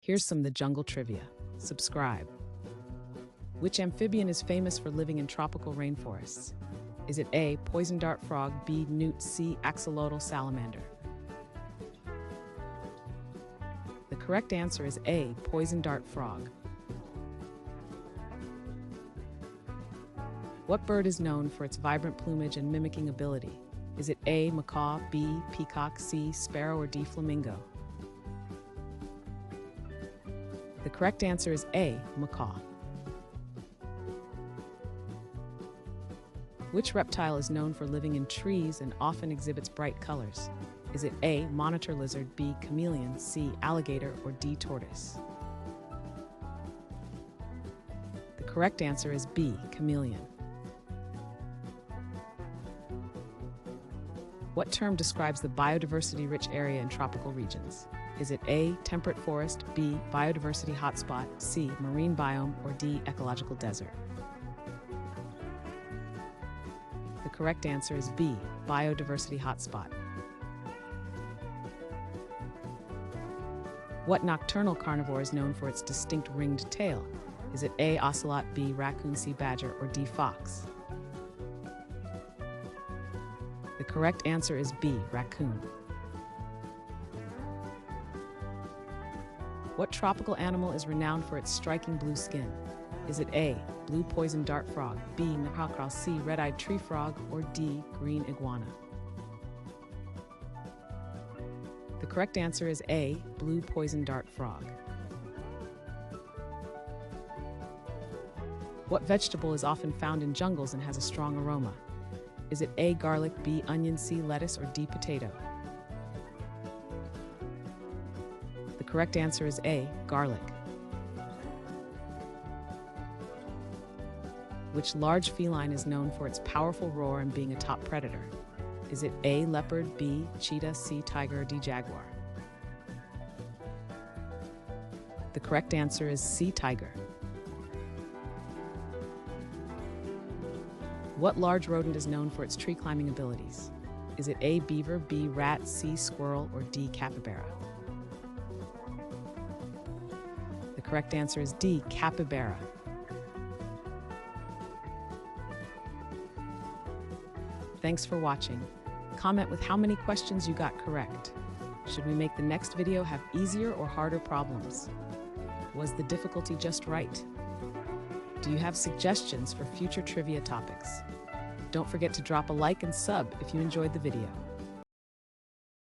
Here's some of the jungle trivia. Subscribe. Which amphibian is famous for living in tropical rainforests? Is it A, poison dart frog, B, newt, C, axolotl salamander? The correct answer is A, poison dart frog. What bird is known for its vibrant plumage and mimicking ability? Is it A, macaw, B, peacock, C, sparrow, or D, flamingo? The correct answer is A, macaw. Which reptile is known for living in trees and often exhibits bright colors? Is it A, monitor lizard, B, chameleon, C, alligator, or D, tortoise? The correct answer is B, chameleon. What term describes the biodiversity-rich area in tropical regions? Is it A, temperate forest, B, biodiversity hotspot, C, marine biome, or D, ecological desert? The correct answer is B, biodiversity hotspot. What nocturnal carnivore is known for its distinct ringed tail? Is it A, ocelot, B, raccoon, C, badger, or D, fox? The correct answer is B, raccoon. What tropical animal is renowned for its striking blue skin? Is it A, blue poison dart frog, B, macaque, C, red-eyed tree frog, or D, green iguana? The correct answer is A, blue poison dart frog. What vegetable is often found in jungles and has a strong aroma? Is it A, garlic, B, onion, C, lettuce, or D, potato? The correct answer is A, garlic. Which large feline is known for its powerful roar and being a top predator? Is it A, leopard, B, cheetah, C, tiger, or D, jaguar? The correct answer is C, tiger. What large rodent is known for its tree climbing abilities? Is it A, beaver, B, rat, C, squirrel, or D, capybara? The correct answer is D, capybara. Thanks for watching. Comment with how many questions you got correct. Should we make the next video have easier or harder problems? Was the difficulty just right? Do you have suggestions for future trivia topics? Don't forget to drop a like and sub if you enjoyed the video.